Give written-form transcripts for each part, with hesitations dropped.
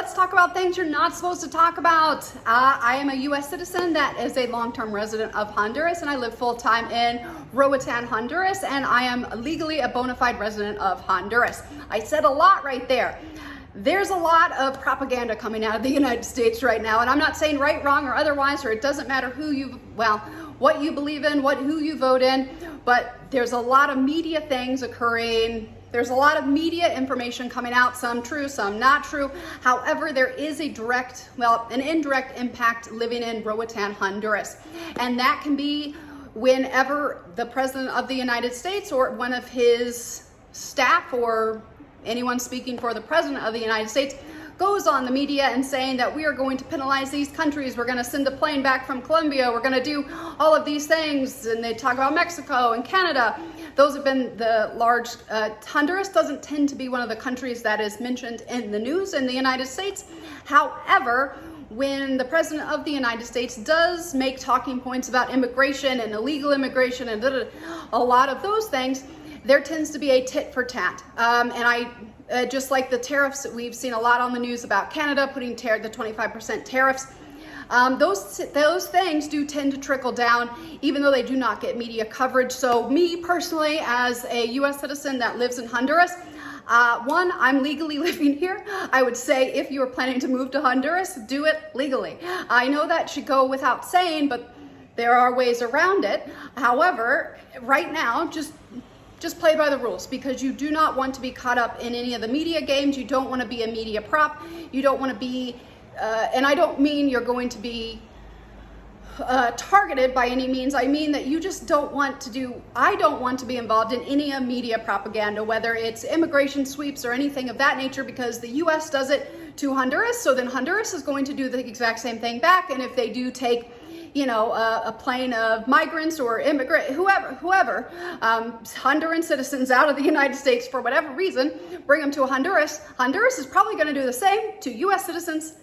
let's talk about things you're not supposed to talk about. I am a U.S. citizen that is a long-term resident of Honduras, and I live full-time in Roatan, Honduras, and I am legally a bona fide resident of Honduras. I said a lot right there. There's a lot of propaganda coming out of the United States right now, and I'm not saying right, wrong, or otherwise, or it doesn't matter what you believe in, who you vote in, but there's a lot of media things occurring. There's a lot of media information coming out, some true, some not true. However, there is an indirect impact living in Roatan, Honduras. And that can be whenever the President of the United States or one of his staff or anyone speaking for the President of the United States goes on the media and saying that we are going to penalize these countries. We're going to send a plane back from Colombia. We're going to do all of these things. And they talk about Mexico and Canada. Those have been the large, Honduras doesn't tend to be one of the countries that is mentioned in the news in the United States. However, when the President of the United States does make talking points about immigration and illegal immigration and a lot of those things, there tends to be a tit for tat. Just like the tariffs, we've seen a lot on the news about Canada putting the 25% tariffs. Those things do tend to trickle down, even though they do not get media coverage. So me personally, as a U.S. citizen that lives in Honduras, I'm legally living here. I would say if you are planning to move to Honduras, do it legally. I know that should go without saying, but there are ways around it. However, right now, just play by the rules, because you do not want to be caught up in any of the media games. You don't want to be a media prop. You don't want to be, and I don't mean you're going to be targeted by any means. I mean that you just don't want to I don't want to be involved in any media propaganda, whether it's immigration sweeps or anything of that nature, because the U.S. does it to Honduras. So then Honduras is going to do the exact same thing back. And if they do take a plane of migrants or whoever, Honduran citizens out of the United States for whatever reason, bring them to Honduras. Honduras is probably going to do the same to U.S. citizens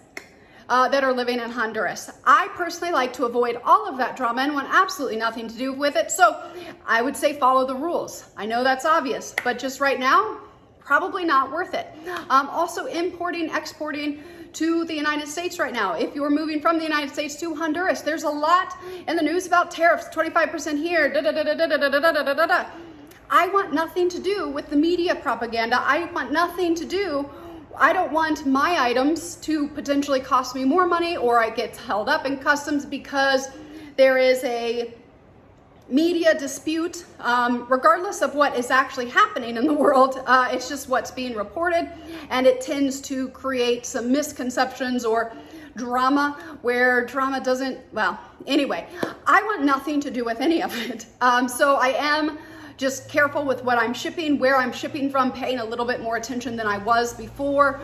that are living in Honduras. I personally like to avoid all of that drama and want absolutely nothing to do with it. So I would say follow the rules. I know that's obvious, but just right now, probably not worth it. Also importing, exporting to the United States right now. If you're moving from the United States to Honduras, there's a lot in the news about tariffs, 25% here, I want nothing to do with the media propaganda. I don't want my items to potentially cost me more money, or I get held up in customs because there is a media dispute, regardless of what is actually happening in the world. It's just what's being reported, and it tends to create some misconceptions or drama where drama doesn't, anyway, I want nothing to do with any of it. So I am just careful with what I'm shipping, where I'm shipping from, paying a little bit more attention than I was before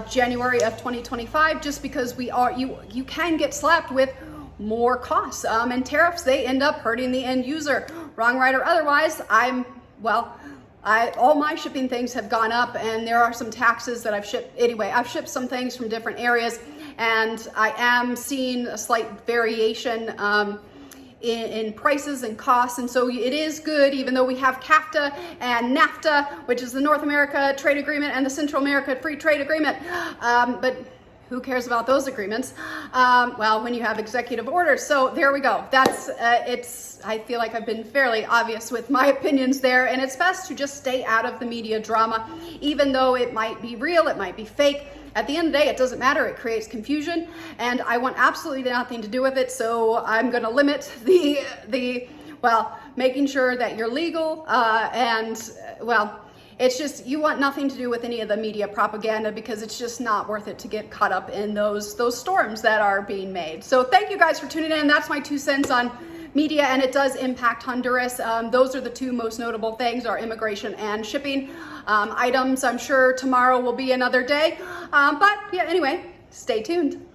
January of 2025, just because you can get slapped with more costs, and tariffs, they end up hurting the end user, wrong, right, or otherwise. All my shipping things have gone up, and there are some taxes that I've shipped. Anyway, I've shipped some things from different areas, and I am seeing a slight variation in prices and costs. And so it is good, even though we have CAFTA and NAFTA, which is the North America Trade Agreement, and the Central America Free Trade Agreement, but who cares about those agreements? When you have executive orders. So there we go. That's, I feel like I've been fairly obvious with my opinions there, and it's best to just stay out of the media drama, even though it might be real, it might be fake. At the end of the day, it doesn't matter. It creates confusion, and I want absolutely nothing to do with it. So I'm going to limit making sure that you're legal, it's just, you want nothing to do with any of the media propaganda, because it's just not worth it to get caught up in those storms that are being made. So thank you guys for tuning in. That's my 2 cents on media, and it does impact Honduras. Those are the 2 most notable things, are immigration and shipping items. I'm sure tomorrow will be another day. Anyway, stay tuned.